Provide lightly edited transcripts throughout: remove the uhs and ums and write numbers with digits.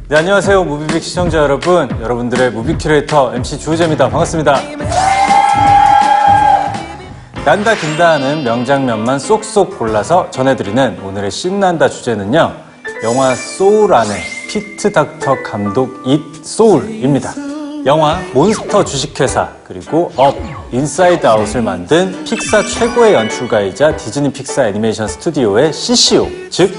네, 안녕하세요. 무비빅 시청자 여러분. 여러분들의 무비 큐레이터 MC 주호재입니다. 반갑습니다. 난다 긴다 하는 명장면만 쏙쏙 골라서 전해드리는 오늘의 신난다 주제는요. 영화 소울 안에 피트 닥터 감독 잇 소울입니다. 영화 몬스터 주식회사 그리고 업, 인사이드 아웃을 만든 픽사 최고의 연출가이자 디즈니 픽사 애니메이션 스튜디오의 CCO, 즉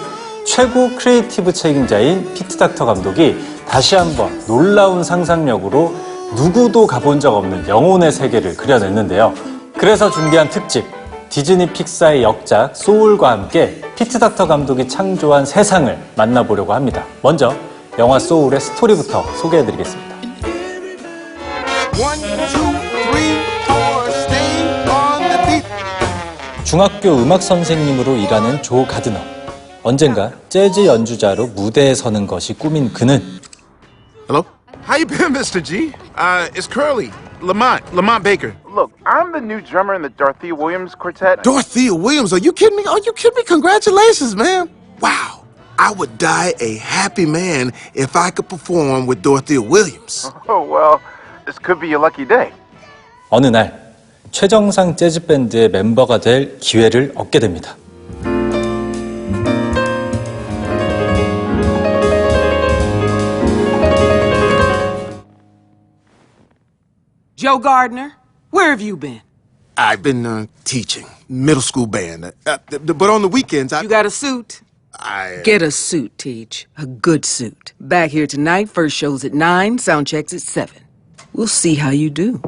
최고 크리에이티브 책임자인 피트 닥터 감독이 다시 한번 놀라운 상상력으로 누구도 가본 적 없는 영혼의 세계를 그려냈는데요. 그래서 준비한 특집, 디즈니 픽사의 역작 소울과 함께 피트 닥터 감독이 창조한 세상을 만나보려고 합니다. 먼저 영화 소울의 스토리부터 소개해드리겠습니다. 중학교 음악 선생님으로 일하는 조 가드너. 언젠가 재즈 연주자로 무대에 서는 것이 꿈인 그는 Hello? How you been, Mr. G? It's Curly. Lamont Baker. Look, I'm the new drummer in the Dorothea Williams Quartet. Dorothea Williams, are you kidding me? Are you kidding me? Congratulations, man. Wow. I would die a happy man if I could perform with Dorothea Williams. Oh, well, this could be your lucky day. 어느 날 최정상 재즈 밴드의 멤버가 될 기회를 얻게 됩니다. Joe Gardner, where have you been? I've been teaching middle school band, but on the weekends You got a suit? Get a suit, Teach. A good suit. Back here tonight, first show's at 9, sound check's at 7. We'll see how you do.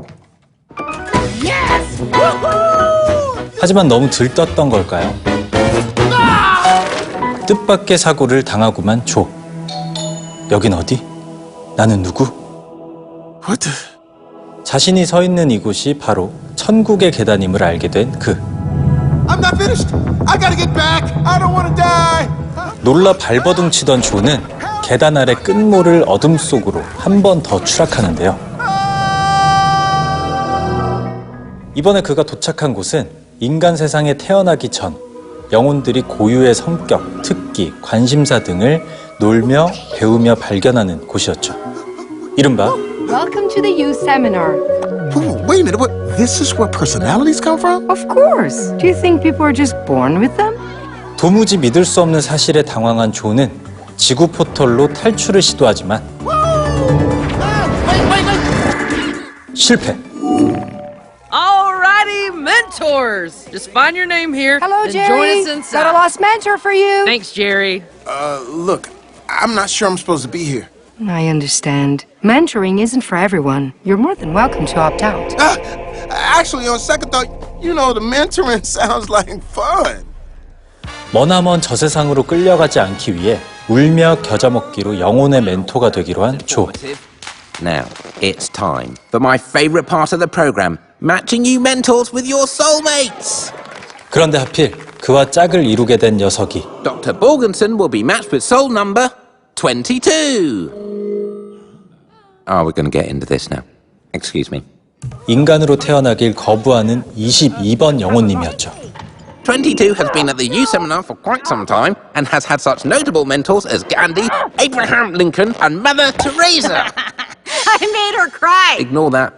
Yes! 하지만 너무 들떴던 걸까요? 뜻밖의 사고를 당하고만 조. 여긴 어디? 나는 누구? What the? 자신이 서 있는 이곳이 바로 천국의 계단임을 알게 된 그. I'm not finished. I gotta get back. I don't want to die. 놀라 발버둥 치던 조는 계단 아래 끝모를 어둠 속으로 한 번 더 추락하는데요. 이번에 그가 도착한 곳은 인간 세상에 태어나기 전 영혼들이 고유의 성격, 특기, 관심사 등을 놀며 배우며 발견하는 곳이었죠. 이른바 Welcome to the youth seminar. Wait a minute. What? This is where personalities come from? Of course. Do you think people are just born with them? 도무지 믿을 수 없는 사실에 당황한 조는 지구 포털로 탈출을 시도하지만 실패. Alrighty, mentors. Just find your name here Hello, and join Jerry. us Got a inside. lost mentor for you. Thanks, Jerry. Look, I'm not sure I'm supposed to be here. I understand. Mentoring isn't for everyone. You're more than welcome to opt out. Actually, on second thought, the mentoring sounds like fun. 머나먼 저 세상으로 끌려가지 않기 위해 울며 겨자 먹기로 영혼의 멘토가 되기로 한 조. Now, it's time for my favorite part of the program, matching you mentors with your soulmates. 그런데 하필 그와 짝을 이루게 된 녀석이 Dr. Borgenson will be matched with soul number 22. Oh, we're going to get into this now. Excuse me. 인간으로 태어나길 거부하는 22번 영혼님이었죠. 22 has been at the youth seminar for quite some time and has had such notable mentors as Gandhi, Abraham Lincoln, and Mother Teresa. I made her cry. Ignore that.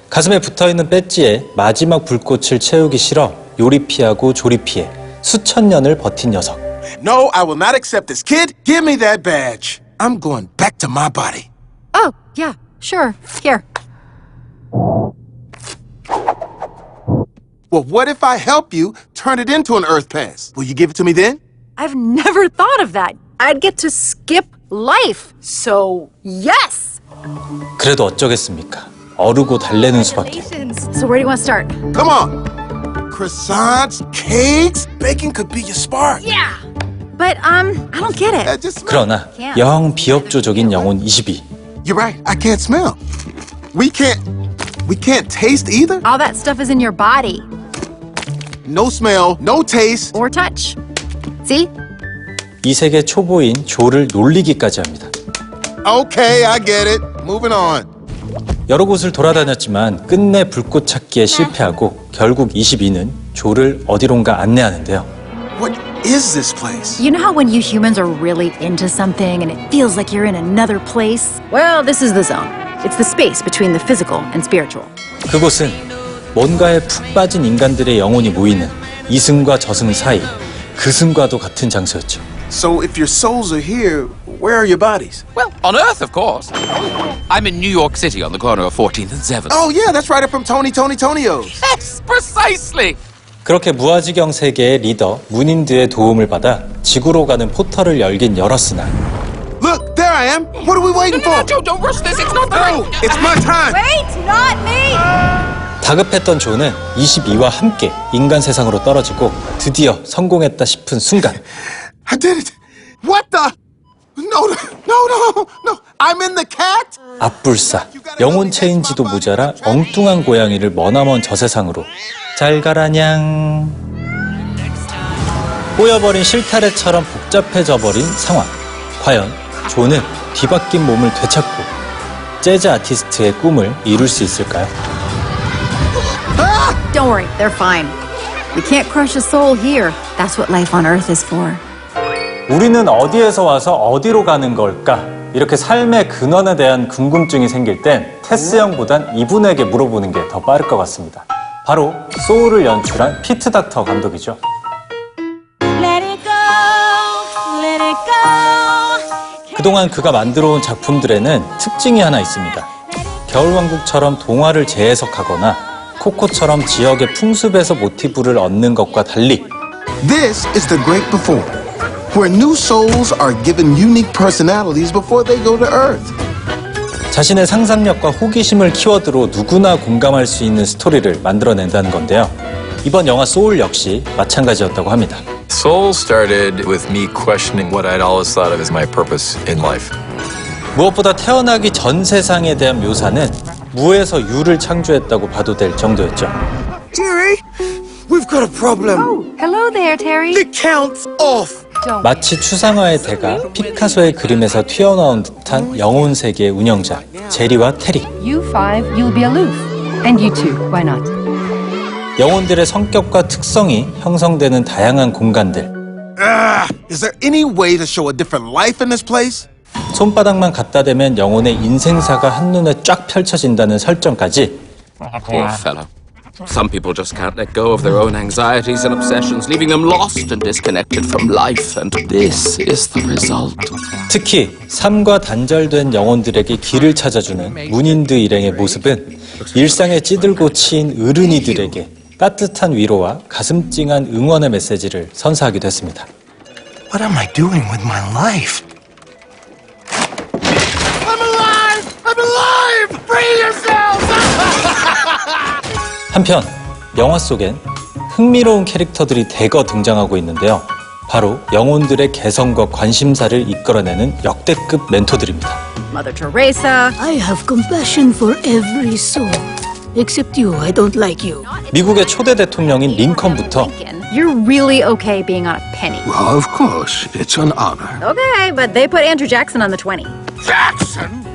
가슴에 붙어있는 배지에 마지막 불꽃을 채우기 싫어 요리 피하고 조리 피해 수천 년을 버틴 녀석. No, I will not accept this. Kid, give me that badge. I'm going back to my body. Oh, yeah, sure. Here. Well, what if I help you turn it into an Earth Pass? Will you give it to me then? I've never thought of that. I'd get to skip life. So, yes! 그래도 어쩌겠습니까? 어르고 달래는 수밖에. So where do you want to start? Come on. Croissants, cakes, baking could be your spark. Yeah! But, I don't get it. Just smell. 그러나 영 비협조적인 영혼 22. You're right. I can't smell. We can't taste either. All that stuff is in your body. No smell, no taste. Or touch. See? 이 세계 초보인 조를 놀리기까지 합니다. Okay, I get it. Moving on. 여러 곳을 돌아다녔지만 끝내 불꽃 찾기에 실패하고 결국 22는 조를 어디론가 안내하는데요. What is this place? You know how when you humans are really into something and it feels like you're in another place? Well, this is the zone. It's the space between the physical and spiritual. 그곳은 뭔가에 푹 빠진 인간들의 영혼이 모이는 이승과 저승 사이, 그승과도 같은 장소였죠. So if your souls are here, where are your bodies? Well, on Earth, of course. I'm in New York City on the corner of 14th and 7th. Oh yeah, that's right up from Tonio's. Yes, precisely. 그렇게 무아지경 세계의 리더 문인드의 도움을 받아 지구로 가는 포털을 열긴 열었으나 Look, there I am. What are we waiting for? Joe, don't rush this. It's not the No, it's my time. Wait, not me! 다급했던 조는 22와 함께 인간 세상으로 떨어지고 드디어 성공했다 싶은 순간 I did it. What the? No. I'm in the cat? 앞불사, 영혼 체인지도 모자라 엉뚱한 고양이를 머나먼 저 세상으로 잘 가라냥. 꼬여버린 실타래처럼 복잡해져버린 상황. 과연 조는 뒤바뀐 몸을 되찾고 재즈 아티스트의 꿈을 이룰 수 있을까요? Don't worry, they're fine. You can't crush a soul here. That's what life on Earth is for. 우리는 어디에서 와서 어디로 가는 걸까? 이렇게 삶의 근원에 대한 궁금증이 생길 땐 테스 형보단 이분에게 물어보는 게 더 빠를 것 같습니다. 바로 소울을 연출한 피트 닥터 감독이죠. 그동안 그가 만들어온 작품들에는 특징이 하나 있습니다. 겨울왕국처럼 동화를 재해석하거나 코코처럼 지역의 풍습에서 모티브를 얻는 것과 달리 This is the great before, where new souls are given unique personalities before they go to Earth. 자신의 상상력과 호기심을 키워드로 누구나 공감할 수 있는 스토리를 만들어낸다는 건데요. 이번 영화 소울 역시 마찬가지였다고 합니다. Soul started with me questioning what I'd always thought of as my purpose in life. 무엇보다 태어나기 전 세상에 대한 묘사는 무에서 유를 창조했다고 봐도 될 정도였죠. Terry, we've got a problem. Oh, hello there, Terry. The count's off. 마치 추상화의 대가 피카소의 그림에서 튀어나온 듯한 영혼 세계의 운영자 제리와 테리. You five, you'll be aloof. And you two, why not? 영혼들의 성격과 특성이 형성되는 다양한 공간들. Is there any way to show a different life in this place? 손바닥만 갖다 대면 영혼의 인생사가 한눈에 쫙 펼쳐진다는 설정까지. Poor fellow. Some people just can't let go of their own anxieties and obsessions, leaving them lost and disconnected from life. And this is the result. 특히 삶과 단절된 영혼들에게 길을 찾아주는 문인드 일행의 모습은 일상에 찌들고 치인 어른이들에게 따뜻한 위로와 가슴 찡한 응원의 메시지를 선사하기도 했습니다. What am I doing with my life? I'm alive! I'm alive! Free yourselves! 한편 영화 속엔 흥미로운 캐릭터들이 대거 등장하고 있는데요. 바로 영혼들의 개성과 관심사를 이끌어내는 역대급 멘토들입니다. Mother Teresa. I have compassion for every soul. Except you, I don't like you. 미국의 초대 대통령인 링컨부터 You're really okay being on a penny. Well, of course, it's an honor. Okay, but they put Andrew Jackson on the 20.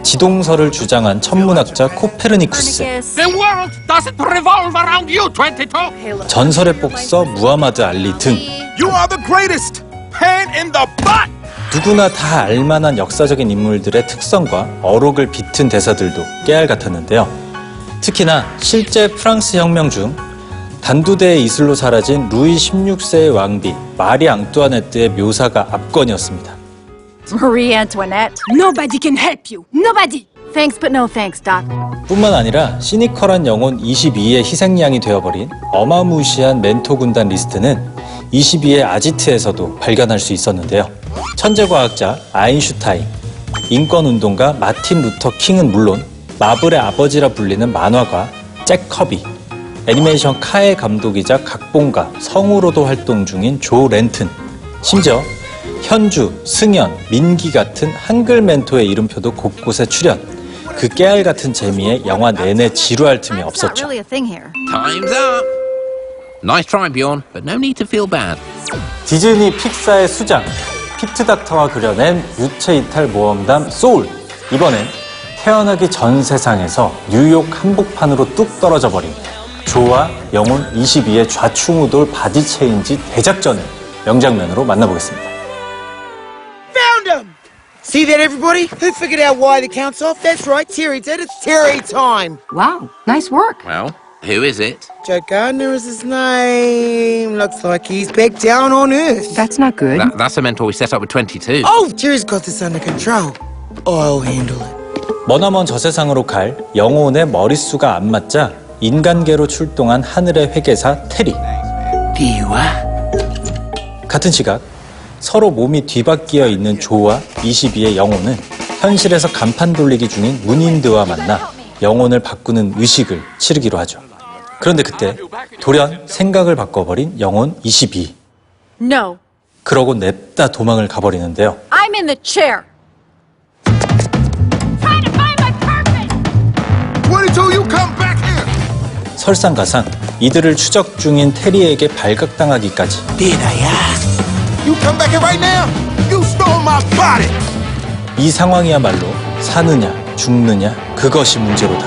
지동설을 주장한 천문학자 코페르니쿠스, The world doesn't revolve around you, 22. 전설의 복서 무하마드 알리 등 You are the greatest! Pain in the butt! 누구나 다 알만한 역사적인 인물들의 특성과 어록을 비튼 대사들도 깨알 같았는데요. 특히나 실제 프랑스 혁명 중 단두대의 이슬로 사라진 루이 16세의 왕비 마리 앙뚜아네트의 묘사가 압권이었습니다. Marie Antoinette. Nobody can help you. Nobody! Thanks, but no thanks, Doc. 뿐만 아니라 시니컬한 영혼 22의 희생양이 되어버린 어마무시한 멘토 군단 리스트는 22의 아지트에서도 발견할 수 있었는데요. 천재과학자 아인슈타인, 인권운동가 마틴 루터 킹은 물론 마블의 아버지라 불리는 만화가 잭 커비, 애니메이션 카의 감독이자 각본가, 성우로도 활동 중인 조 렌튼, 심지어 현주, 승연, 민기 같은 한글 멘토의 이름표도 곳곳에 출연. 그 깨알 같은 재미에 영화 내내 지루할 틈이 It's not 없었죠. really a thing here. Time's up. Nice try, Bjorn, but no need to feel bad. 디즈니 픽사의 수장 피트 닥터가 그려낸 유체 이탈 모험담 소울. 이번엔 태어나기 전 세상에서 뉴욕 한복판으로 뚝 떨어져 버린 조와 영혼 22의 좌충우돌 바디 체인지 대작전을 명장면으로 만나보겠습니다. Found him! See that, everybody? Who figured out why the count's off? That's right, Terry did. It's Terry time. Wow, nice work. Well, who is it? Joe Gardner is his name. Looks like he's back down on Earth. That's not good. That's the mentor we set up with 22. Oh, Terry's got this under control. I'll handle it. 머나먼 저세상으로 갈 영혼의 머릿수가 안 맞자 인간계로 출동한 하늘의 회계사 테리. There you are. 같은 시각 서로 몸이 뒤바뀌어 있는 조와 22의 영혼은 현실에서 간판 돌리기 중인 문인드와 만나 영혼을 바꾸는 의식을 치르기로 하죠. 그런데 그때 돌연 생각을 바꿔버린 영혼 22. No. 그러고 냅다 도망을 가버리는데요. I'm in the chair. You come back here. 설상가상 이들을 추적 중인 테리에게 발각당하기까지. There they are. You come back here right now. You stole my body. 이 상황이야말로 사느냐 죽느냐 그것이 문제로다.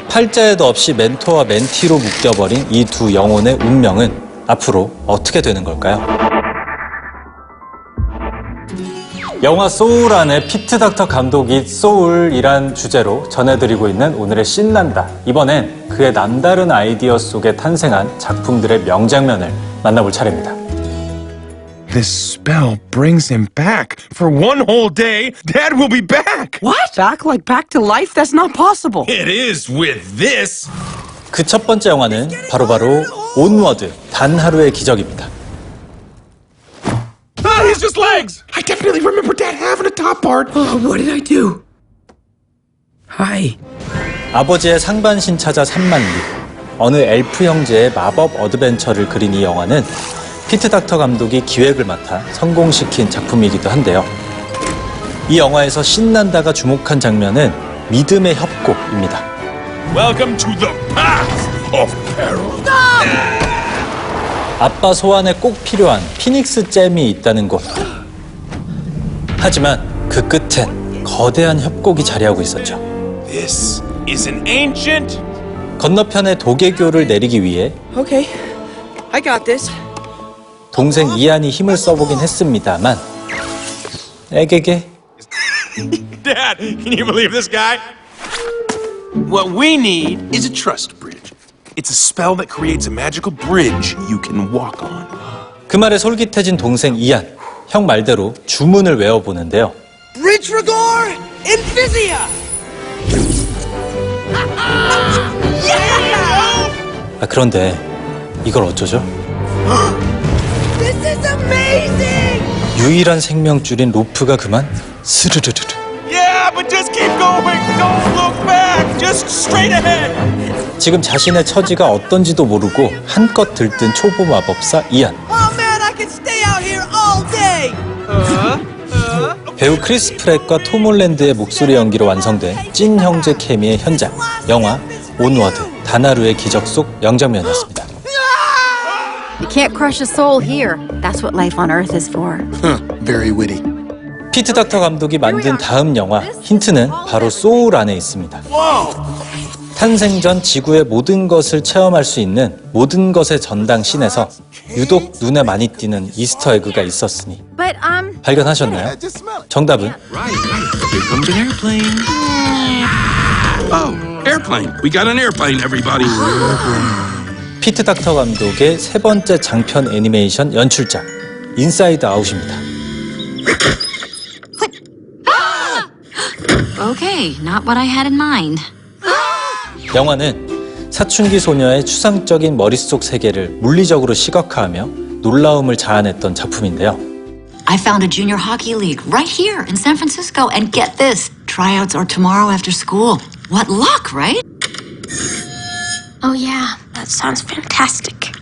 팔자에도 없이 멘토와 멘티로 묶여버린 이 두 영혼의 운명은 앞으로 어떻게 되는 걸까요? 영화 소울 안에 피트 닥터 감독이 소울이란 주제로 전해드리고 있는 오늘의 신난다. 이번엔 그의 남다른 아이디어 속에 탄생한 작품들의 명장면을 만나볼 차례입니다. This spell brings him back. For one whole day, Dad will be back! What? Back like back to life? That's not possible. It is with this! 그 첫 번째 영화는 바로 온워드, 단 하루의 기적입니다. Ah, he's just legs! I definitely remember Dad having a top part. Oh, what did I do? Hi. 아버지의 상반신 찾아 3만 리. 어느 엘프 형제의 마법 어드벤처를 그린 이 영화는 피트 닥터 감독이 기획을 맡아 성공시킨 작품이기도 한데요. 이 영화에서 신난다가 주목한 장면은 믿음의 협곡입니다. Welcome to the path of peril. 아빠 소환에 꼭 필요한 피닉스 잼이 있다는 곳. 하지만 그 끝엔 거대한 협곡이 자리하고 있었죠. This is an ancient... 건너편에 도개교를 내리기 위해 Okay, I got this. 동생 이안이 힘을 써보긴 했습니다만 에게게. Dad, can you believe this guy? What we need is a trust bridge. It's a spell that creates a magical bridge you can walk on. 그 말에 솔깃해진 동생 이안. 형 말대로 주문을 외워보는데요. Bridge Rigor Invisia! 그런데 이걸 어쩌죠? This is amazing! 유일한 생명줄인 로프가 그만 스르르르르. Yeah, but just keep going. Don't look back. Just straight ahead. 지금 자신의 처지가 어떤지도 모르고 한껏 들뜬 초보 마법사 이안. Oh man, I can stay out here all day! 배우 크리스 프렛과 톰 홀랜드의 목소리 연기로 완성된 찐 형제 케미의 현장. 영화 온워드, 다나루의 기적 속 명장면이었습니다. You can't crush a soul here. That's what life on Earth is for. Very witty. 피트 닥터 감독이 만든 다음 영화 힌트는 바로 소울 안에 있습니다. 탄생 전 지구의 모든 것을 체험할 수 있는 모든 것의 전당 씬에서 유독 눈에 많이 띄는 이스터 에그가 있었으니 But, 발견하셨나요? 정답은 Here comes an airplane. Oh, airplane. We got an airplane, everybody. 피트 닥터 감독의 세 번째 장편 애니메이션 연출작 인사이드 아웃입니다. okay, not what I had in mind. 영화는 사춘기 소녀의 추상적인 머릿속 세계를 물리적으로 시각화하며 놀라움을 자아냈던 작품인데요. I found a junior hockey league right here in San Francisco, and get this, tryouts are tomorrow after school. What luck, right? Oh yeah, that sounds fantastic.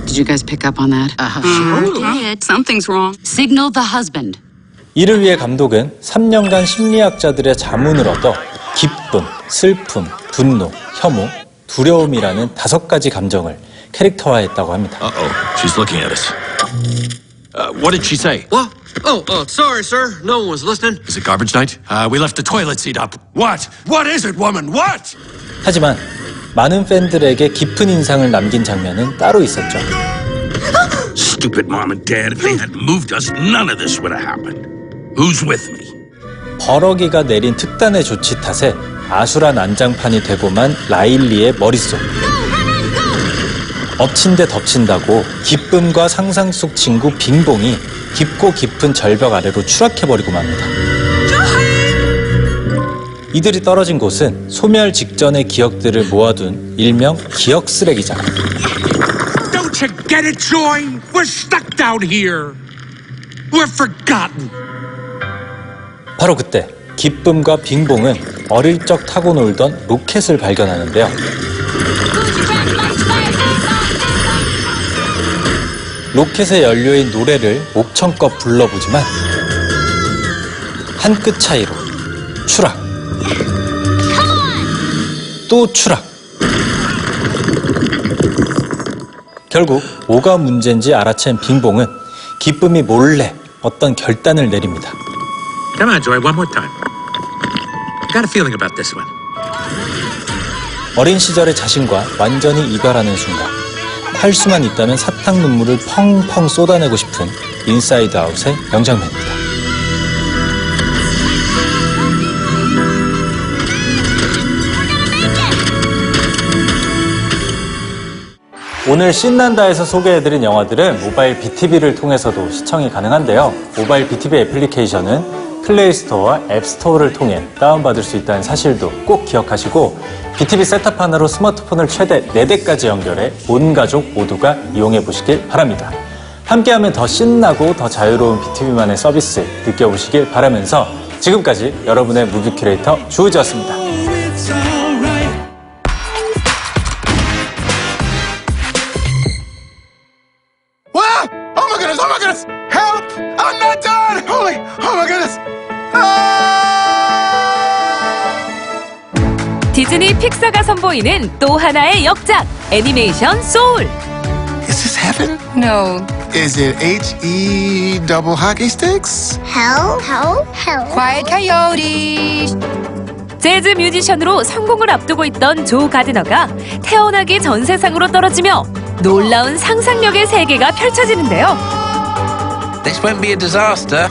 Did you guys pick up on that? Sure did. Something's wrong. Signal the husband. 이를 위해 감독은 3년간 심리학자들의 자문을 얻어 기쁨, 슬픔, 분노, 혐오, 두려움이라는 5가지 감정을 캐릭터화했다고 합니다. Uh-oh, she's looking at us. What did she say? What? Oh, sorry, sir. No one was listening. Is it garbage night? We left the toilet seat up. What? What is it, woman? What? 하지만 많은 팬들에게 깊은 인상을 남긴 장면은 따로 있었죠. stupid mom and dad. If they hadn't moved us, none of this would have happened. Who's with me? 버러기가 내린 특단의 조치 탓에 아수라 난장판이 되고만 라일리의 머릿속. 엎친 데 덮친다고 기쁨과 상상 속 친구 빙봉이 깊고 깊은 절벽 아래로 추락해버리고 맙니다. 이들이 떨어진 곳은 소멸 직전의 기억들을 모아둔 일명 기억 쓰레기장. Don't you get it, Joy? We're stuck down here. We're forgotten. 바로 그때 기쁨과 빙봉은 어릴 적 타고 놀던 로켓을 발견하는데요. 로켓의 연료인 노래를 목청껏 불러보지만 한 끗 차이로 추락. 또 추락. 결국 뭐가 문제인지 알아챈 빙봉은 기쁨이 몰래 어떤 결단을 내립니다. Come on, Joy, one more time. Got a feeling about this one. 어린 시절의 자신과 완전히 이별하는 순간 할 수만 있다면 사탕 눈물을 펑펑 쏟아내고 싶은 인사이드 아웃의 명장면입니다. 오늘 신난다에서 소개해드린 영화들은 모바일 BTV를 통해서도 시청이 가능한데요. 모바일 BTV 애플리케이션은 플레이스토어와 앱스토어를 통해 다운받을 수 있다는 사실도 꼭 기억하시고 BTV 셋탑 하나로 스마트폰을 최대 4대까지 연결해 온 가족 모두가 이용해 보시길 바랍니다. 함께하면 더 신나고 더 자유로운 BTV만의 서비스 느껴보시길 바라면서 지금까지 여러분의 무비 큐레이터 주우지였습니다. Oh my goodness! Help! I'm not done! Oh my goodness! 디즈니 픽사가 선보이는 또 하나의 역작 애니메이션 소울. Is this heaven? No. Is it H-E double hockey sticks? Hell? Hell? Hell? Quiet Coyote. 재즈 뮤지션으로 성공을 앞두고 있던 조 가드너가 태어나기 전 세상으로 떨어지며 놀라운 상상력의 세계가 펼쳐지는데요. This won't be a disaster,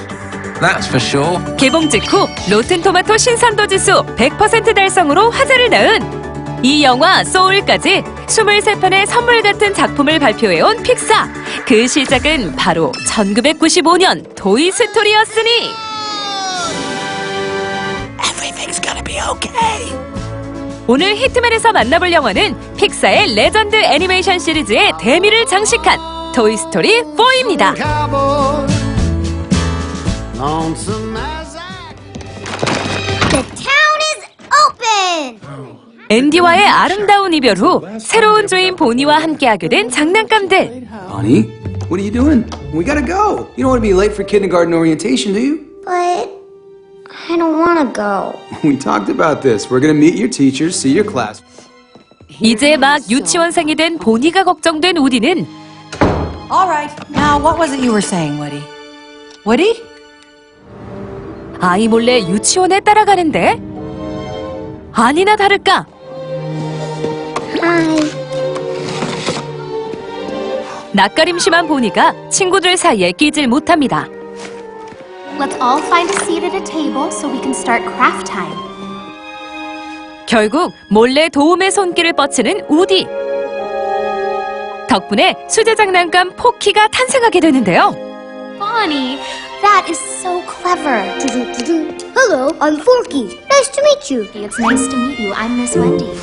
that's for sure. 개봉 직후 로튼토마토 신선도 지수 100% 달성으로 화제를 낳은 이 영화 소울까지 23편의 선물 같은 작품을 발표해온 픽사. 그 시작은 바로 1995년 토이스토리였으니 Everything's gonna be okay. 오늘 히트맨에서 만나볼 영화는 픽사의 레전드 애니메이션 시리즈의 대미를 장식한 토이스토리 4입니다. The town is open! 앤디와의 아름다운 이별 후 새로운 주인 보니와 함께하게 된 장난감들. Bonnie, what are you doing? We gotta go. You don't want to be late for kindergarten orientation, do you? But I don't want to go. We talked about this. We're gonna meet your teachers, see your class. 이제 막 유치원생이 된 보니가 걱정된 우디는 All right. Now, what was it you were saying, Woody? Woody? 아이 몰래 유치원에 따라가는데 아니나 다를까 Hi. 낯가림 심한 보니가 친구들 사이에 끼질 못합니다. Let's all find a seat at a table so we can start craft time. 결국 몰래 도움의 손길을 뻗치는 우디. 덕분에 수제 장난감 포키가 탄생하게 되는데요. Bonnie, that is so clever. Hello, I'm Forky. Nice to meet you. It's nice to meet you. I'm Miss Wendy.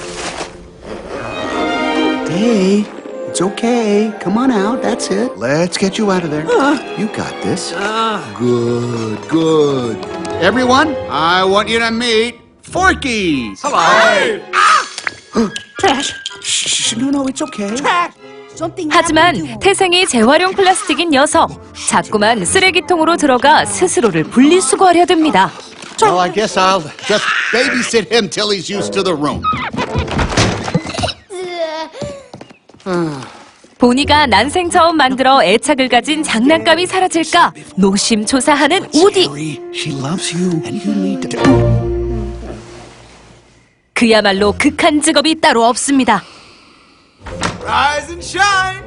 Hey, it's okay. Come on out. That's it. Let's get you out of there. You got this. Good. Everyone, I want you to meet Forky. Trash. Shh. No, it's okay. 하지만 태생이 재활용 플라스틱인 녀석. 자꾸만 쓰레기통으로 들어가 스스로를 분리수거하려 듭니다. Well, I guess I'll just babysit him till he's used to the room. 보니가 난생 처음 만들어 애착을 가진 장난감이 사라질까 노심초사하는 우디. She loves you, and you need to. 그야말로 극한 직업이 따로 없습니다. Rise and shine.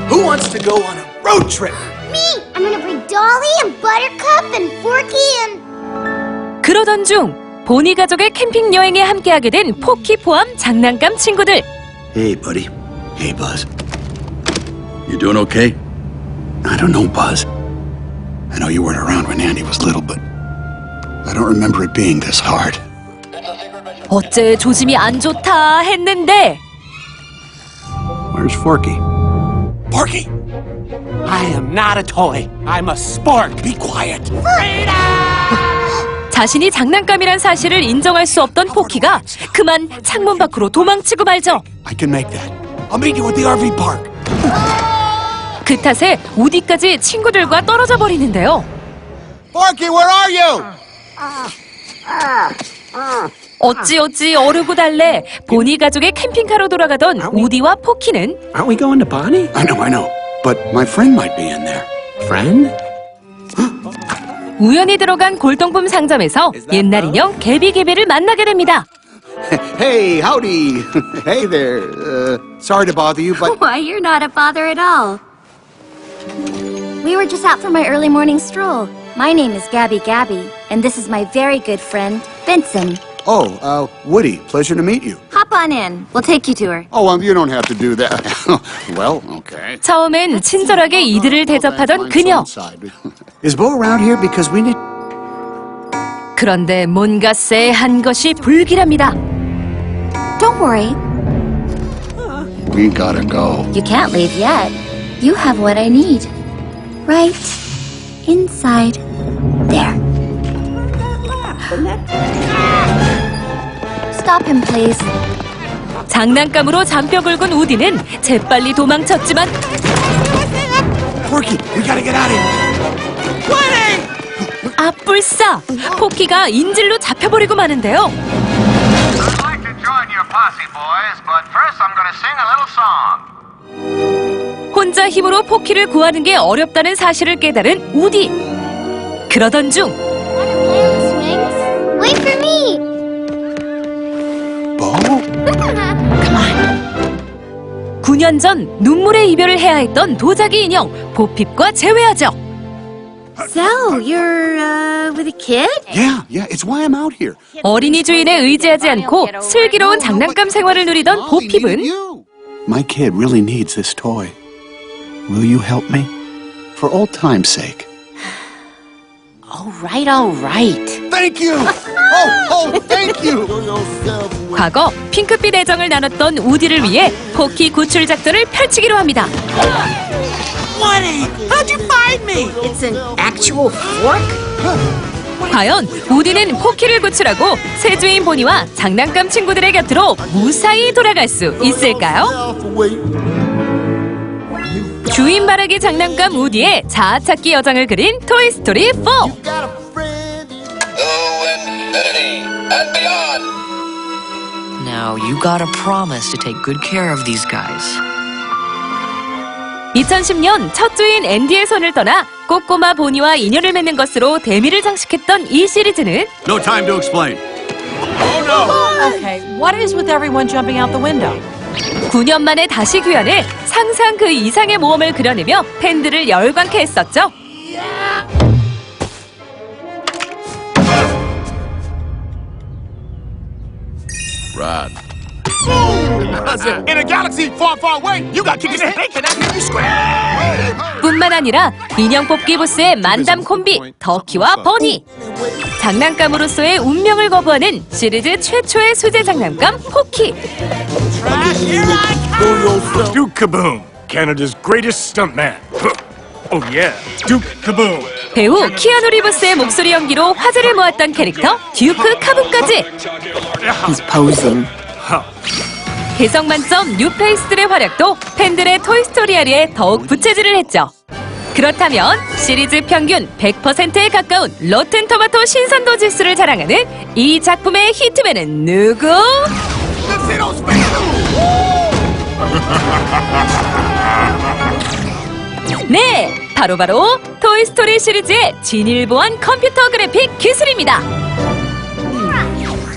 Who wants to go on a road trip. Me! I'm gonna bring Dolly and Buttercup and Forky and... 그러던 중 보니 가족의 캠핑 여행에 함께하게 된 포키 포함 장난감 친구들. Hey, buddy. Hey, Buzz. You doing okay? I don't know, Buzz. I know you weren't around when Andy was little, but I don't remember it being this hard. 어째 조짐이 안 좋다 했는데 Where's Forky? Porky, I am not a toy. I'm a sport. Be quiet. 자신이 장난감이란 사실을 인정할 수 없던 포키가 그만 창문 밖으로 도망치고 말죠. I can make that. I'll meet you at the RV park. 그 탓에 우디까지 친구들과 떨어져 버리는데요. Forky, where are you? 어찌어찌 어르고 달래 보니 가족의 캠핑카로 돌아가던 우디와 포키는 Aren't we going to Bonnie? I know. But my friend might be in there. Friend? 우연히 들어간 골동품 상점에서 옛날 인형 개비개비를 만나게 됩니다. Hey, howdy. Hey there. Sorry to bother you, but Why, you're not a bother at all. We were just out for my early morning stroll. My name is Gabby Gabby, and this is my very good friend, Benson. Woody, pleasure to meet you. Hop on in. We'll take you to her. Oh, you don't have to do that. Well, okay. 처음엔 친절하게 이들을 대접하던 그녀. Is Bo around here because we need... 그런데 뭔가 쎄한 것이 불길합니다. Don't worry. We gotta go. You can't leave yet. You have what I need. Right inside there. Stop him, please. 장난감으로 잔뼈 긁은 우디는 재빨리 도망쳤지만 Porky, we gotta get out of here. 아뿔싸! 포키가 인질로 잡혀버리고 마는데요. I'd like to join your posse, boys, but first I'm gonna sing a little song. 혼자 힘으로 포키를 구하는 게 어렵다는 사실을 깨달은 우디. 그러던 중 Wait for me. Bo? 9년 전 눈물의 이별을 해야 했던 도자기 인형 보핍과 재회하죠. So, you're, with a kid? Yeah, it's why I'm out here. 어린이 주인에 의지하지 않고 슬기로운 장난감 생활을 누리던 보핍은 My kid really needs this toy. Will you help me? For old time's sake. All right. Thank you! Thank you! 과거 핑크빛 애정을 나눴던 우디를 위해 포키 구출 작전을 펼치기로 합니다. Woody, how'd you find me? It's an actual fork? 과연 우디는 포키를 구출하고 새 주인 보니와 장난감 친구들의 곁으로 무사히 돌아갈 수 있을까요? 주인 바라기 장난감 우디의 자아찾기 여정을 그린 토이스토리 4. Now, you gotta promise to take good care of these guys. 2010년 첫 주인 앤디의 손을 떠나 꼬꼬마 보니와 인연을 맺는 것으로 대미를 장식했던 이 시리즈는 No time to explain. Okay, what is with everyone jumping out the window? 9년 만에 다시 귀환해 상상 그 이상의 모험을 그려내며 팬들을 열광케 했었죠. Rod. In a galaxy far, far away, you got kicked in the head and I hear you scream. 뿐만 아니라 인형 뽑기 부스의 만담 콤비 더키와 버니, 장난감으로서의 운명을 거부하는 시리즈 최초의 수제 장난감 포키. Duke Kaboom, Canada's greatest stuntman. Oh yeah, Duke Kaboom. 배우 키아누 리브스의 목소리 연기로 화제를 모았던 캐릭터 듀크 카붐까지. He's posing. 개성 만점 뉴페이스들의 활약도 팬들의 토이스토리아리에 더욱 부채질을 했죠. 그렇다면 시리즈 평균 100%에 가까운 로튼 토마토 신선도 지수를 자랑하는 이 작품의 히트맨은 누구? 네, 바로 토이스토리 시리즈의 진일보한 컴퓨터 그래픽 기술입니다.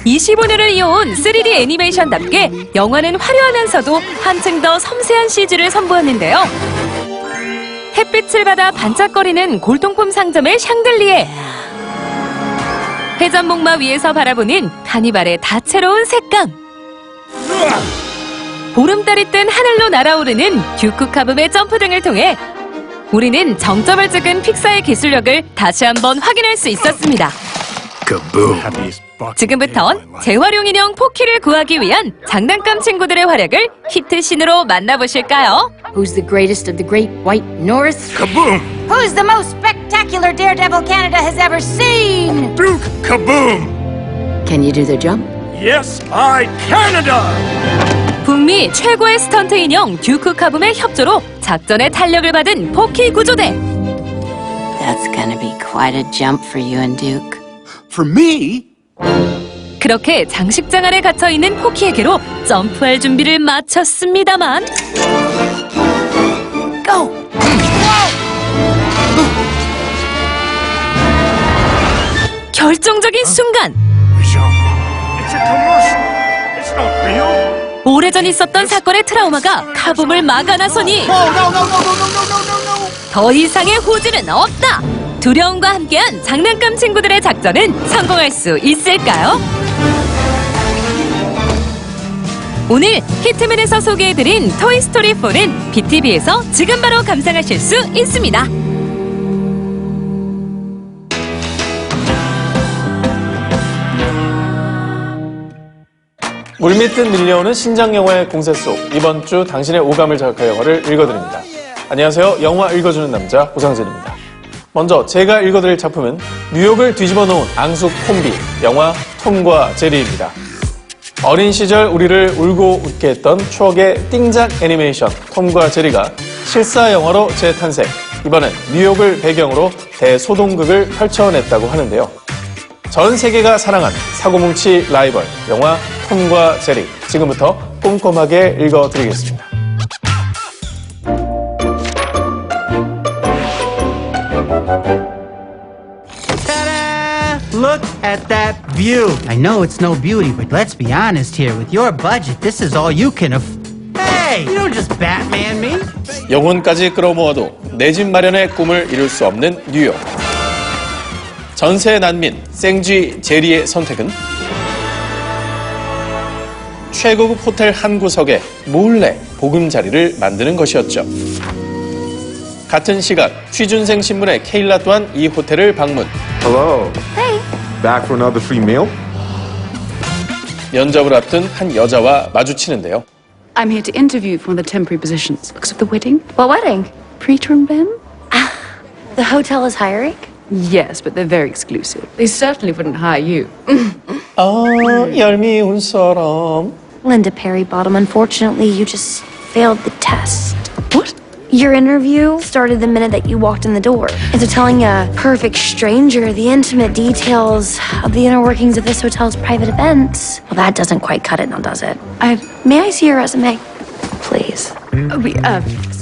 25년을 이어온 3D 애니메이션답게 영화는 화려하면서도 한층 더 섬세한 CG를 선보였는데요. 햇빛을 받아 반짝거리는 골동품 상점의 샹들리에. 회전목마 위에서 바라보는 카니발의 다채로운 색감. 보름달이 뜬 하늘로 날아오르는 듀크 카붐의 점프 등을 통해 우리는 정점을 찍은 픽사의 기술력을 다시 한번 확인할 수 있었습니다. 지금부턴 재활용 인형 포키를 구하기 위한 장난감 친구들의 활약을 히트신으로 만나보실까요? Who's the greatest of the great white north? Kaboom! Who's the most spectacular daredevil Canada has ever seen? Duke Kaboom! Can you do the jump? Yes, I Canada! 북미 최고의 스턴트 인형 듀크 카붐의 협조로 작전에 탄력을 받은 포키 구조대. That's gonna be quite a jump for you and Duke. For me? 그렇게 장식장 안에 갇혀있는 포키에게로 점프할 준비를 마쳤습니다만 Go! 결정적인 순간 It's a commercial. It's not real. 오래전 있었던 사건의 트라우마가 카붐을 막아 나서니 더 이상의 호재는 없다. 두려움과 함께한 장난감 친구들의 작전은 성공할 수 있을까요? 오늘 히트맨에서 소개해드린 토이스토리4는 BTV에서 지금 바로 감상하실 수 있습니다. 물밀듯 밀려오는 신작 영화의 공세 속 이번 주 당신의 오감을 자극할 영화를 읽어드립니다. 안녕하세요. 영화 읽어주는 남자 호상진입니다. 먼저 제가 읽어드릴 작품은 뉴욕을 뒤집어 놓은 앙숙 콤비 영화 톰과 제리입니다. 어린 시절 우리를 울고 웃게 했던 추억의 띵작 애니메이션 톰과 제리가 실사 영화로 재탄생. 이번엔 뉴욕을 배경으로 대소동극을 펼쳐냈다고 하는데요. 전 세계가 사랑한 사고뭉치 라이벌 영화 톰과 제리, 지금부터 꼼꼼하게 읽어드리겠습니다. Ta-da! Look at that view. I know it's no beauty, but let's be honest here. With your budget, this is all you can Hey, you don't just Batman me. 영혼까지 끌어모아도 내 집 마련의 꿈을 이룰 수 없는 뉴욕. 전세 난민 생쥐 제리의 선택은 최고급 호텔 한 구석에 몰래 보금자리를 만드는 것이었죠. 같은 시각 취준생 신분의 케일라 또한 이 호텔을 방문. Hello. Hey. Back for another free meal? 면접을 앞둔 한 여자와 마주치는데요. I'm here to interview for one of the temporary positions. Because of the wedding. What wedding? Preterm Ben? The hotel is hiring? Yes, but they're very exclusive. They certainly wouldn't hire you. 얄미운 사람. Linda Perry Bottom, unfortunately, you just failed the test. What? Your interview started the minute that you walked in the door. And so telling a perfect stranger the intimate details of the inner workings of this hotel's private events, well, that doesn't quite cut it now, does it? May I see your resume? Please.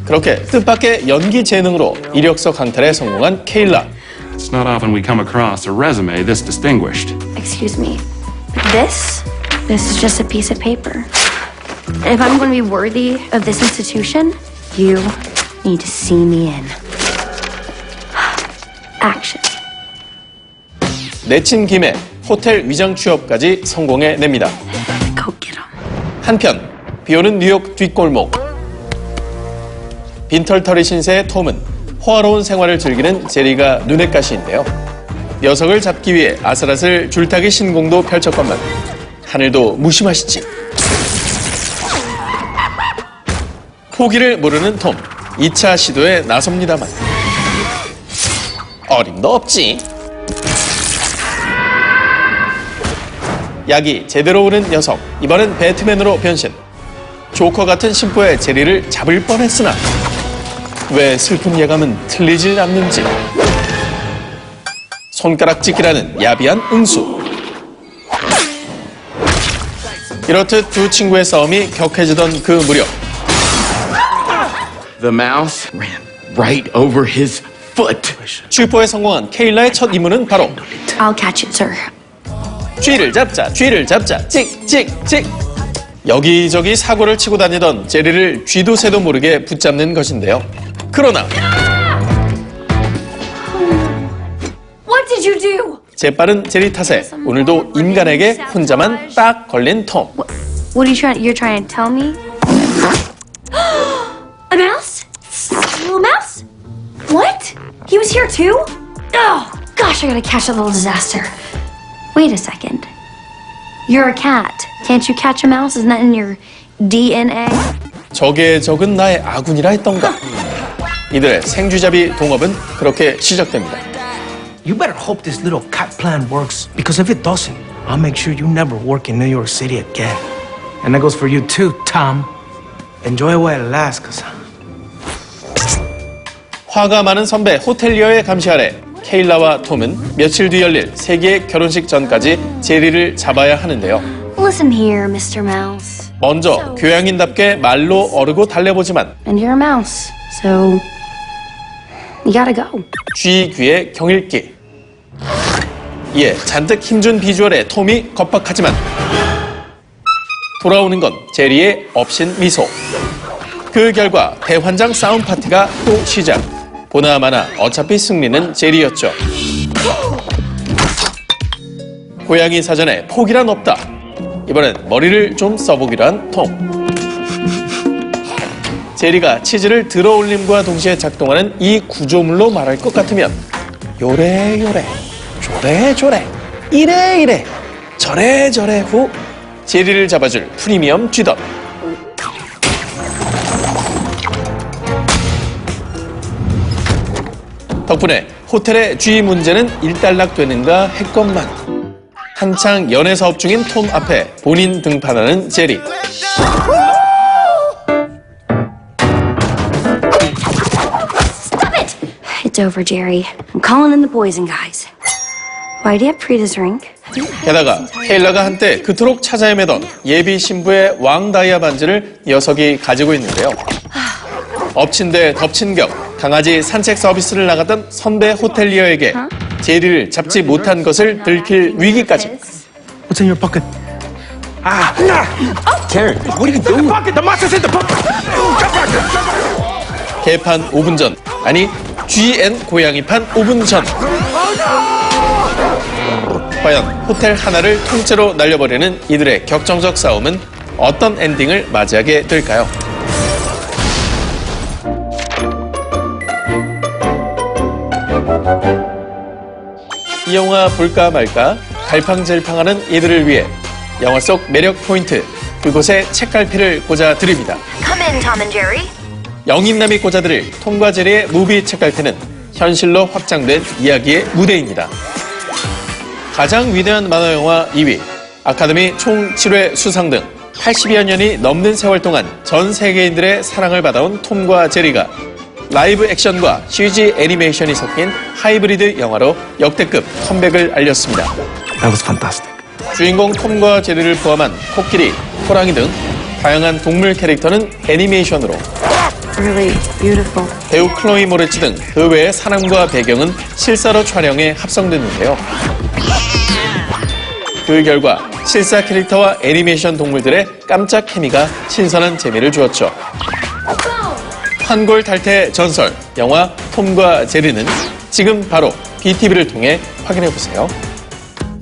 그렇게 뜻밖의 연기 재능으로 이력서 강탈에 성공한 케일라. It's not often we come across a resume this distinguished. Excuse me, but this is just a piece of paper. And if I'm going to be worthy of this institution, you need to see me in. Action. 내친 김에 호텔 위장 취업까지 성공해냅니다. Go get 'em. 한편 비오는 뉴욕 뒷골목. 빈털터리 신세의 톰은 호화로운 생활을 즐기는 제리가 눈엣 가시인데요. 녀석을 잡기 위해 아슬아슬 줄타기 신공도 펼쳤건만 하늘도 무심하시지. 포기를 모르는 톰, 2차 시도에 나섭니다만 어림도 없지. 약이 제대로 오른 녀석, 이번엔 배트맨으로 변신. 조커 같은 심보의 제리를 잡을 뻔했으나 왜 슬픈 예감은 틀리질 않는지. 손가락짓기라는 야비한 응수. 이렇듯 두 친구의 싸움이 격해지던 그 무렵 The mouse ran right over his foot. 슈퍼에 성공한 케일라의 첫 임무는 바로 I'll catch it, sir. 쥐를 잡자, 찍찍찍. 여기저기 사고를 치고 다니던 제리를 쥐도 새도 모르게 붙잡는 것인데요. 그러나 재빠른 제리 탓에 오늘도 인간에게 혼자만 딱 걸린 톰. What are you're trying to tell me? A mouse? A little mouse? What? He was here too? Oh, gosh, I gotta catch that little disaster. Wait a second. You're a cat. Can't you catch a mouse? Isn't that in your DNA? 적의 적은 나의 아군이라 했던가. 이들의 생쥐잡이 동업은 그렇게 시작됩니다. You better hope this little cat plan works, because if it doesn't, I'll make sure you never work in New York City again. And that goes for you too, Tom. Enjoy it while it lasts, cause... 화가 많은 선배 호텔리어의 감시 아래 케일라와 톰은 며칠 뒤 열릴 세계의 결혼식 전까지 제리를 잡아야 하는데요. Listen here, Mr. Mouse. 먼저 교양인답게 말로 어르고 달래보지만 And you're a mouse, so you gotta go. 쥐 귀의 경읽기. 이에 잔뜩 힘준 비주얼의 톰이 겁박하지만 돌아오는 건 제리의 업신 미소. 그 결과 대환장 싸움 파티가 또 시작. 보나마나 어차피 승리는 제리였죠. 고양이 사전에 포기란 없다. 이번엔 머리를 좀 써보기로 한 톰. 제리가 치즈를 들어올림과 동시에 작동하는 이 구조물로 말할 것 같으면 요래요래, 조래조래, 이래이래, 저래저래 후 제리를 잡아줄 프리미엄 쥐덫. 덕분에 호텔의 쥐 문제는 일단락되는가 했건만 한창 연애 사업 중인 톰 앞에 본인 등판하는 제리. Stop it! It's over, Jerry. I'm calling in the poison guys. Why do you have Prita's ring? 게다가 케일라가 한때 그토록 찾아 헤매던 예비 신부의 왕 다이아 반지를 녀석이 가지고 있는데요. 엎친 데 덮친 격, 강아지 산책 서비스를 나갔던 선배 호텔리어에게 제리를 잡지 못한 것을 들킬 위기까지. What's in your pocket? Ah, nah! Karen, what are you doing? The pocket! The monster's in the pocket! 개판 5분 전, 아니 GN 고양이판 5분 전. 과연 호텔 하나를 통째로 날려버리는 이들의 격정적 싸움은 어떤 엔딩을 맞이하게 될까요? 이 영화 볼까 말까 갈팡질팡하는 이들을 위해 영화 속 매력 포인트 그곳에 책갈피를 꽂아 드립니다. Come in, Tom and Jerry. 영입남이 꽂아드릴 톰과 제리의 무비 책갈피는 현실로 확장된 이야기의 무대입니다. 가장 위대한 만화 영화 2위, 아카데미 총 7회 수상 등 80여 년이 넘는 세월 동안 전 세계인들의 사랑을 받아온 톰과 제리가 라이브 액션과 CG 애니메이션이 섞인 하이브리드 영화로 역대급 컴백을 알렸습니다. That was fantastic. 주인공 톰과 제리를 포함한 코끼리, 호랑이 등 다양한 동물 캐릭터는 애니메이션으로, Really beautiful. 배우 클로이 모레츠 등 그 외의 사람과 배경은 실사로 촬영에 합성됐는데요. 그 결과 실사 캐릭터와 애니메이션 동물들의 깜짝 케미가 신선한 재미를 주었죠. 환골탈태 전설, 영화 톰과 제리는 지금 바로 BTV를 통해 확인해보세요.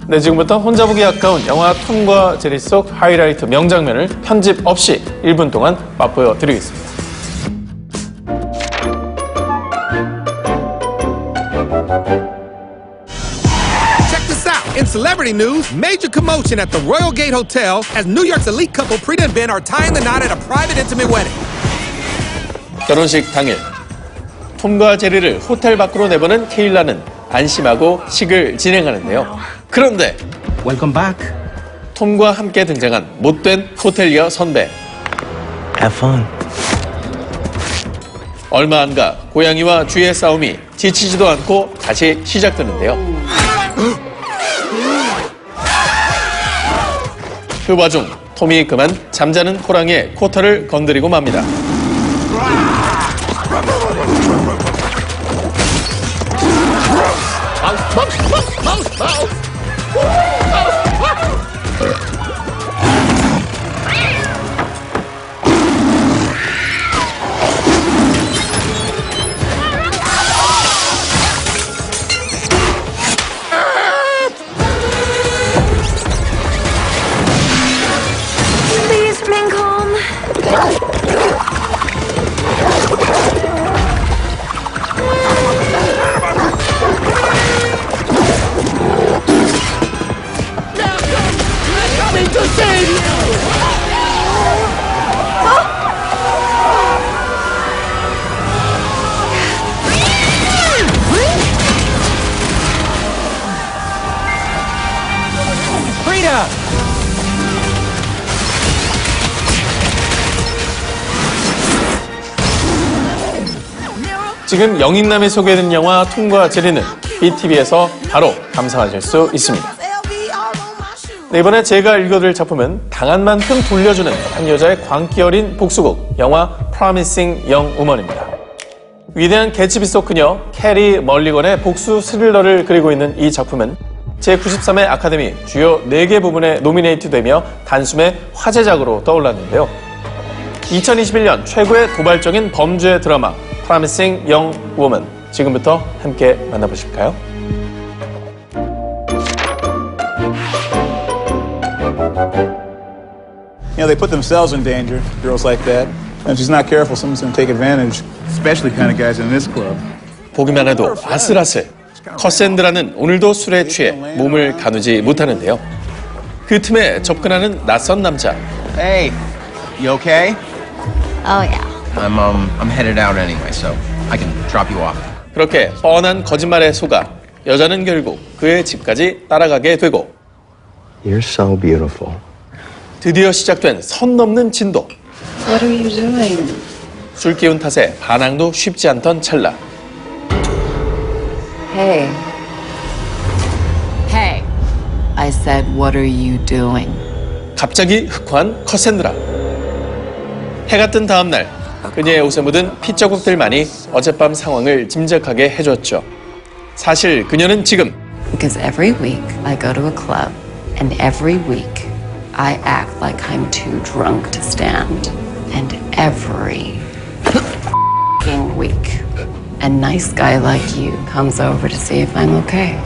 네, 지금부터 혼자 보기 아까운 영화 톰과 제리 속 하이라이트 명장면을 편집 없이 1분 동안 맛보여 드리겠습니다. Check this out. In celebrity news, major commotion at the Royal Gate Hotel as New York's elite couple Prita and Ben are tying the knot at a private intimate wedding. 결혼식 당일, 톰과 제리를 호텔 밖으로 내보낸 케일라는 안심하고 식을 진행하는데요. 그런데 Welcome back. 톰과 함께 등장한 못된 호텔리어 선배. Have fun. 얼마 안 가 고양이와 쥐의 싸움이 지치지도 않고 다시 시작되는데요. 그 와중 톰이 그만 잠자는 호랑이의 코털을 건드리고 맙니다. out. 지금 영인남이 소개해드린 영화 톰과 제리는 BTV에서 바로 감상하실 수 있습니다. 네, 이번에 제가 읽어드릴 작품은 당한 만큼 돌려주는 한 여자의 광기 어린 복수극 영화 Promising Young Woman입니다. 위대한 개츠비 속 그녀 캐리 멀리건의 복수 스릴러를 그리고 있는 이 작품은 제93회 아카데미 주요 4개 부문에 노미네이트되며 단숨에 화제작으로 떠올랐는데요. 2021년 최고의 도발적인 범죄 드라마 Promising Young Woman, 지금부터 함께 만나보실까요? You know, they put themselves in danger, girls like that. And if she's not careful, someone's going to take advantage, especially kind of guys in this club. 보기만 해도 아슬아슬. 커샌드라는 오늘도 술에 취해 몸을 가누지 못하는데요. 그 틈에 접근하는 낯선 남자. Hey, you okay? Oh, yeah. I'm headed out anyway, so I can drop you off. 그렇게 뻔한 거짓말에 속아 여자는 결국 그의 집까지 따라가게 되고 You're so beautiful. 드디어 시작된 선 넘는 진도. What are you doing? 술 기운 탓에 반항도 쉽지 않던 찰나. Hey. Hey. I said, what are you doing? 갑자기 흑화한 커샌드라. 해가 뜬 다음 날 그녀의 옷에 묻은 피 자국들만이 어젯밤 상황을 짐작하게 해줬죠. 사실 그녀는 지금 Because every week I go to a club and every week I act like I'm too drunk to stand. And every f***ing week a nice guy like you comes over to see if I'm okay.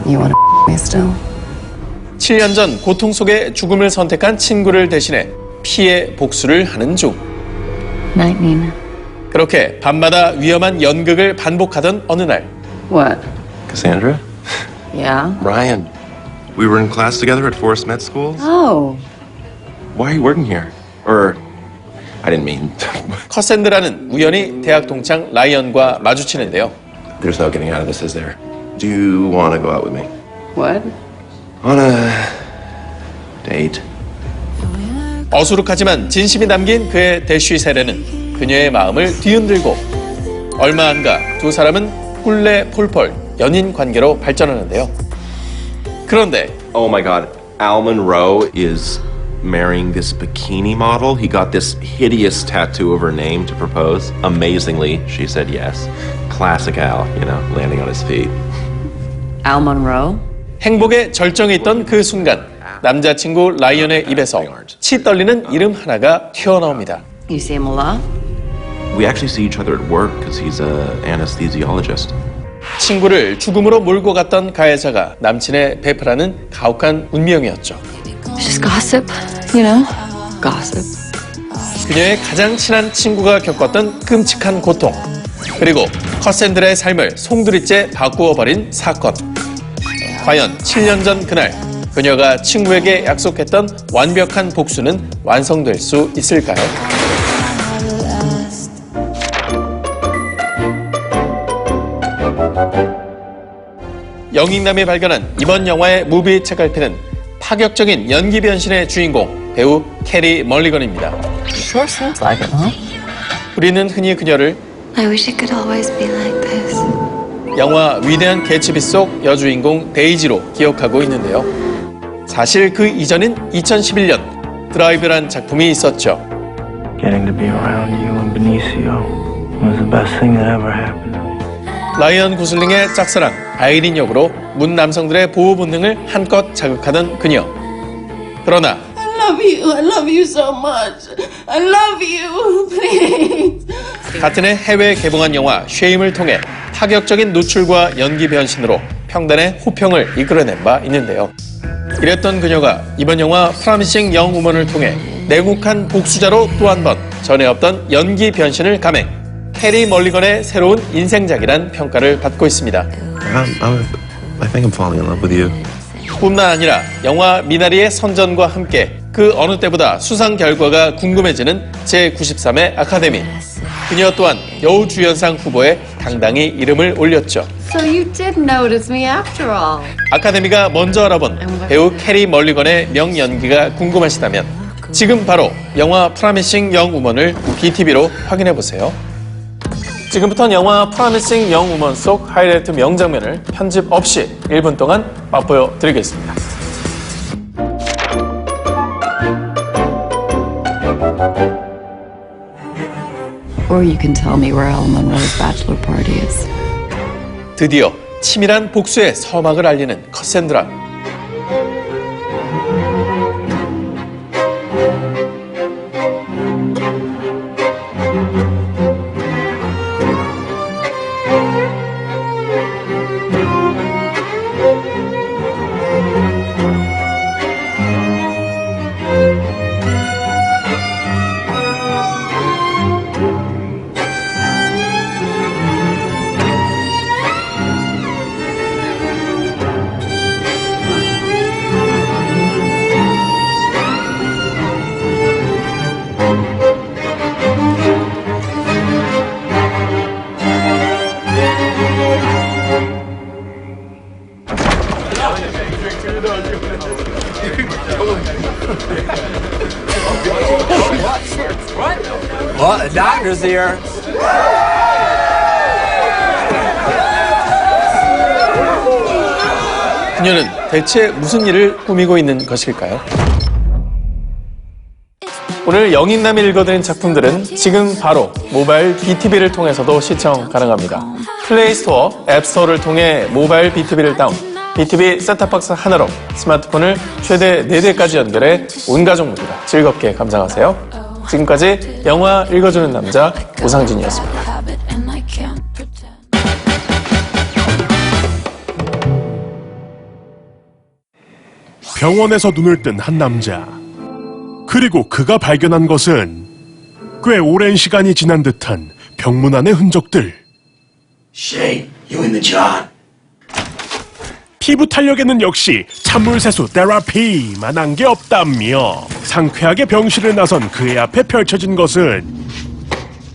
You wanna f*** me still? 7년 전 고통 속에 죽음을 선택한 친구를 대신해 피해 복수를 하는 중. Night, Nina. 그렇게 밤마다 위험한 연극을 반복하던 어느 날. What? Cassandra? Yeah? Ryan. We were in class together at Forest Med Schools. Oh. Why are you working here? Or, I didn't mean. 커샌드라는 우연히 대학 동창 라이언과 마주치는데요. There's no getting out of this, is there? Do you want to go out with me? What? On a date. 어수룩하지만 진심이 담긴 그의 대쉬 세례는 그녀의 마음을 뒤흔들고 얼마 안 가 두 사람은 꿀레 폴폴 연인 관계로 발전하는데요. 그런데 Oh my God, Al Monroe is marrying this bikini model. He got this hideous tattoo of her name to propose. Amazingly, she said yes. Classic Al, you know, landing on his feet. Al Monroe? 행복의 절정에 있던 그 순간 남자친구 라이언의 입에서 치 떨리는 이름 하나가 튀어나옵니다. You see him a lot? We actually see each other at work because he's an anesthesiologist. 친구를 죽음으로 몰고 갔던 가해자가 남친의 베프라는 가혹한 운명이었죠. Just gossip, you know? Gossip. 그녀의 가장 친한 친구가 겪었던 끔찍한 고통, 그리고 커샌드라의 삶을 송두리째 바꾸어버린 사건. 과연 7년 전 그날 그녀가 친구에게 약속했던 완벽한 복수는 완성될 수 있을까요? 영익남이 발견한 이번 영화의 무비 책갈피는 파격적인 연기 변신의 주인공 배우 캐리 멀리건입니다. Sure sounds like it, huh? 우리는 흔히 그녀를 I wish it could always be like this. 영화 위대한 개츠비 속 여주인공 데이지로 기억하고 있는데요. 사실 그 이전인 2011년 드라이브란 작품이 있었죠. Getting to be around you and Benicio was the best thing that ever happened to me. 라이언 고슬링의 짝사랑 아이린 역으로 문 남성들의 보호 본능을 한껏 자극하던 그녀. 그러나 I love you so much. I love you, please. 같은 해 해외 개봉한 영화 쉐임을 통해 파격적인 노출과 연기 변신으로 평단의 호평을 이끌어낸 바 있는데요. 이랬던 그녀가 이번 영화 프라미싱 영 우먼을 통해 내국한 복수자로 또 한 번 전에 없던 연기 변신을 감행. 캐리 멀리건의 새로운 인생작이란 평가를 받고 있습니다. I think I'm falling in love with you. 뿐만 아니라 영화 미나리의 선전과 함께 그 어느 때보다 수상 결과가 궁금해지는 제93회 아카데미. 그녀 또한 여우주연상 후보에 당당히 이름을 올렸죠. So you did notice me after all. 아카데미가 먼저 알아본 배우 캐리 멀리건의 명연기가 궁금하시다면 지금 바로 영화 프라미싱 영 우먼을 BTV로 확인해보세요. 지금부터는 영화 프라미싱 영 우먼 속 하이라이트 명장면을 편집 없이 1분 동안 맛보여 드리겠습니다. Or you can tell me where Al Monroe's bachelor party is. 드디어 치밀한 복수의 서막을 알리는 커센드라. Well, the doctor's here. 그녀는 대체 무슨 일을 꾸미고 있는 것일까요? 오늘 영인남이 읽어드린 작품들은 지금 바로 모바일 BTV를 통해서도 시청 가능합니다. 플레이스토어, 앱스토어를 통해 모바일 BTV를 다운, BTV 셋탑박스 하나로 스마트폰을 최대 4대까지 연결해 온 가족 모두가 즐겁게 감상하세요. 지금까지 영화 읽어주는 남자 오상진이었습니다. 병원에서 눈을 뜬 한 남자. 그리고 그가 발견한 것은 꽤 오랜 시간이 지난 듯한 병문 안의 흔적들. Shay, you in the John? 피부 탄력에는 역시 찬물세수 테라피만한 게 없다며 상쾌하게 병실을 나선 그의 앞에 펼쳐진 것은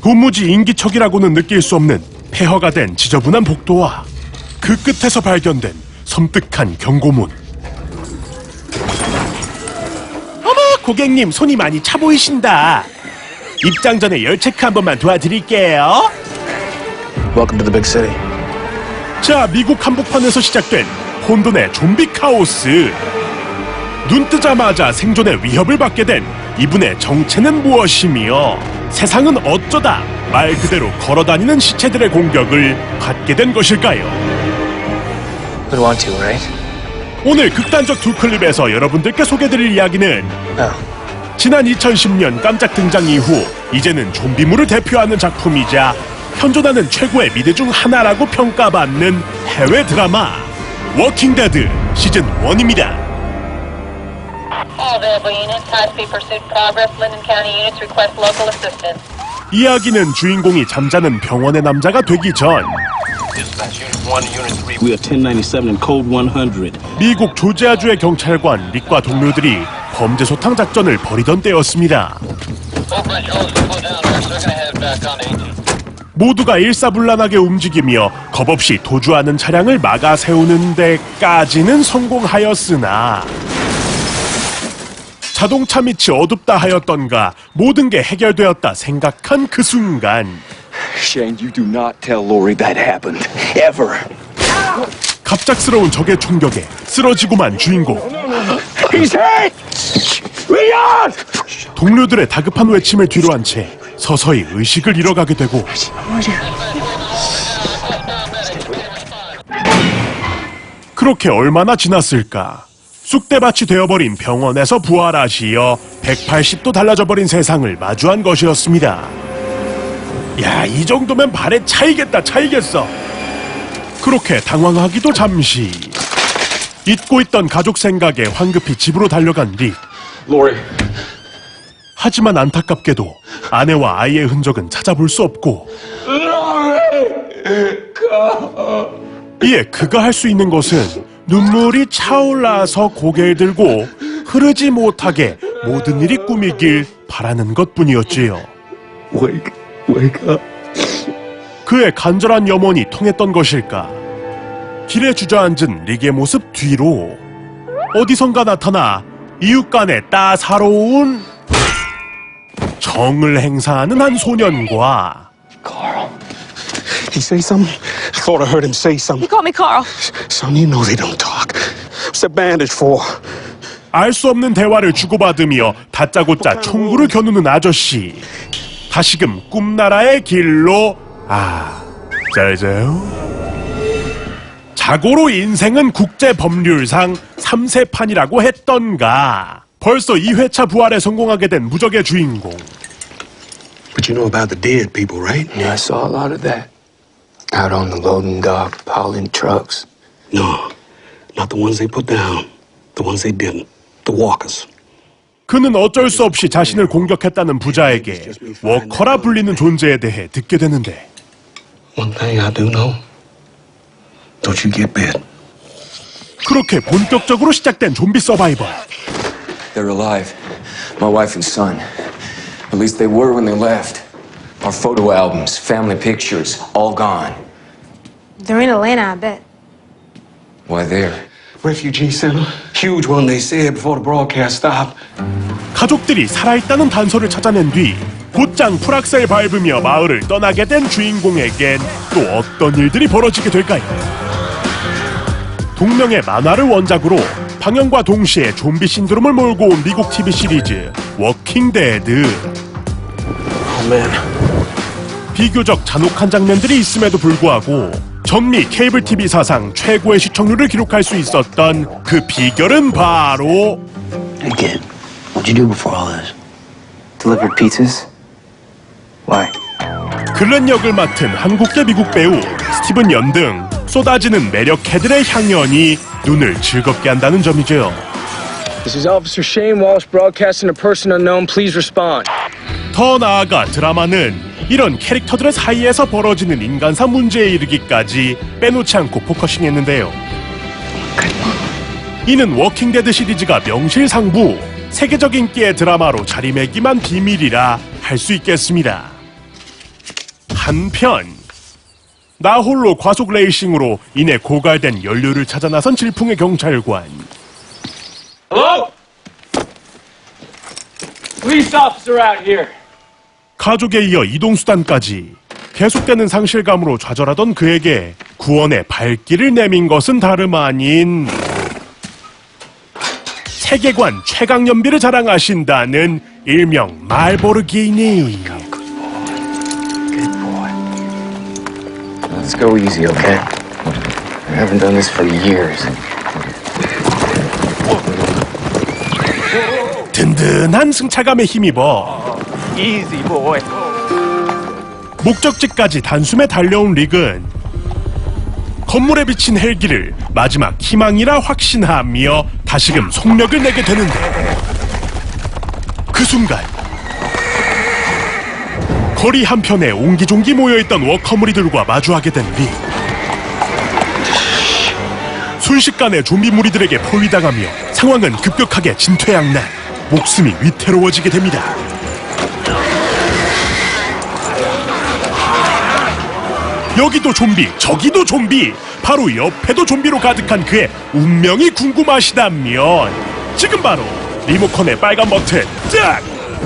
도무지 인기척이라고는 느낄 수 없는 폐허가 된 지저분한 복도와 그 끝에서 발견된 섬뜩한 경고문. 어머, 고객님 손이 많이 차 보이신다. 입장 전에 열 체크 한 번만 도와드릴게요. Welcome to the big city. 자, 미국 한복판에서 시작된 혼돈의 좀비 카오스. 눈 뜨자마자 생존의 위협을 받게 된 이분의 정체는 무엇이며 세상은 어쩌다 말 그대로 걸어다니는 시체들의 공격을 받게 된 것일까요? We want to, right? 오늘 극단적 두 클립에서 여러분들께 소개드릴 이야기는 지난 2010년 깜짝 등장 이후 이제는 좀비물을 대표하는 작품이자 현존하는 최고의 미드 중 하나라고 평가받는 해외 드라마 워킹 데드 시즌 1입니다. 이야기는 주인공이 잠자는 병원의 남자가 되기 전 미국 조지아주의 경찰관 릭과 동료들이 범죄 소탕 작전을 벌이던 때였습니다. 모두가 일사불란하게 움직이며 겁없이 도주하는 차량을 막아 세우는 데까지는 성공하였으나 자동차 밑이 어둡다 하였던가 모든 게 해결되었다 생각한 그 순간 Shane, you do not tell Lori that happened. Ever. 갑작스러운 적의 총격에 쓰러지고만 주인공. He's hit! Leon! 동료들의 다급한 외침을 뒤로 한 채 서서히 의식을 잃어가게 되고 그렇게 얼마나 지났을까? 쑥대밭이 되어버린 병원에서 부활하시어 180도 달라져버린 세상을 마주한 것이었습니다. 야, 이 정도면 발에 차이겠다, 차이겠어. 그렇게 당황하기도 잠시. 잊고 있던 가족 생각에 황급히 집으로 달려간 릭. Lori. 하지만 안타깝게도 아내와 아이의 흔적은 찾아볼 수 없고 이에 그가 할 수 있는 것은 눈물이 차올라서 고개를 들고 흐르지 못하게 모든 일이 꿈이길 바라는 것뿐이었지요. Wake up. 그의 간절한 염원이 통했던 것일까? 길에 주저앉은 릭의 모습 뒤로 어디선가 나타나 이웃 간의 따사로운 정을 행사하는 한 소년과 He say something? I thought I heard him say something. You call me Carl. Son, you know they don't talk. What's that bandage for? 알 수 없는 대화를 주고받으며 다짜고짜 총구를 겨누는 아저씨. 다시금 꿈나라의 길로 잘 자요. 자고로 인생은 국제법률상 3세판이라고 했던가. 벌써 2회차 부활에 성공하게 된 무적의 주인공. But you know about the dead people, right? Yeah, I saw a lot of that. Out on the loading dock, piling trucks. No, not the ones they put down. The ones they didn't. The walkers. 그는 어쩔 수 없이 자신을 공격했다는 부자에게 워커라 불리는 존재에 대해 듣게 되는데. One thing I do know. Don't you get bit. 그렇게 본격적으로 시작된 좀비 서바이벌. They're alive. My wife and son. At least they were when they left. Our photo albums, family pictures, all gone. They're in Atlanta, I bet. Why there? Refugee center. Huge one, they said, before the broadcast stopped. 가족들이 살아있다는 단서를 찾아낸 뒤 곧장 풀악셀 밟으며 마을을 떠나게 된 주인공에겐 또 어떤 일들이 벌어지게 될까요? 동명의 만화를 원작으로 방영과 동시에 좀비 신드롬을 몰고 온 미국 TV 시리즈 워킹 데드. 비교적 잔혹한 장면들이 있음에도 불구하고 전미 케이블 TV 사상 최고의 시청률을 기록할 수 있었던 그 비결은 바로 Hey kid, what'd you do before all this? Delivered pizzas? Why? 글렌 역을 맡은 한국계 미국 배우 스티븐 연 등 쏟아지는 매력 캐들의 향연이 눈을 즐겁게 한다는 점이죠. This is Officer Shane Walsh broadcasting to person unknown. Please respond. 더 나아가 드라마는 이런 캐릭터들의 사이에서 벌어지는 인간사 문제에 이르기까지 빼놓지 않고 포커싱했는데요. 이는 워킹데드 시리즈가 명실상부 세계적 인기의 드라마로 자리매김한 비밀이라 할 수 있겠습니다. 한편 나 홀로 과속 레이싱으로 인해 고갈된 연료를 찾아 나선 질풍의 경찰관. Hello? Police officer out here. 가족에 이어 이동수단까지 계속되는 상실감으로 좌절하던 그에게 구원의 발길을 내민 것은 다름 아닌 세계관 최강 연비를 자랑하신다는 일명 말보르기니. Let's go easy, okay? I haven't done this for years. 든든한 승차감에 힘입어 Easy, boy. 목적지까지 단숨에 달려온 릭은 건물에 비친 헬기를 마지막 희망이라 확신하며 다시금 속력을 내게 되는데 그 순간 거리 한편에 옹기종기 모여있던 워커무리들과 마주하게 된 릭. 순식간에 좀비 무리들에게 포위당하며 상황은 급격하게 진퇴양난, 목숨이 위태로워지게 됩니다. 여기도 좀비, 저기도 좀비, 바로 옆에도 좀비로 가득한 그의 운명이 궁금하시다면 지금 바로 리모컨의 빨간 버튼 짝!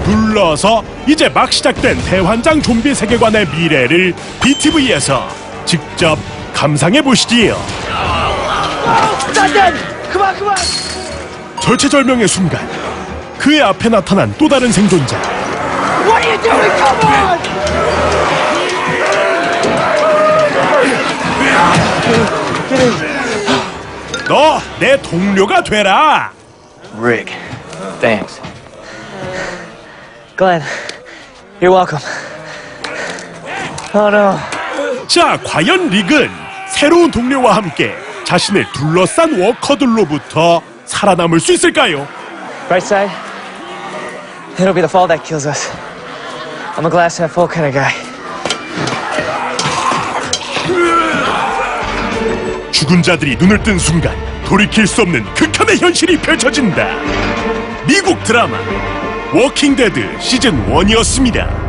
눌러서 이제 막 시작된 대환장 좀비 세계관의 미래를 BTV에서 직접 감상해보시지요. 그만! 절체절명의 순간 그의 앞에 나타난 또 다른 생존자. What are you doing? Come on! 너 내 동료가 되라. Rick, thanks. Glenn, you're welcome. Oh no. 자, 과연 릭은 새로운 동료와 함께 자신을 둘러싼 워커들로부터 살아남을 수 있을까요? Right side. It'll be the fall that kills us. I'm a glass half full kind of guy. 죽은 자들이 눈을 뜬 순간 돌이킬 수 없는 극한의 현실이 펼쳐진다. 미국 드라마 워킹 데드 시즌 1이었습니다.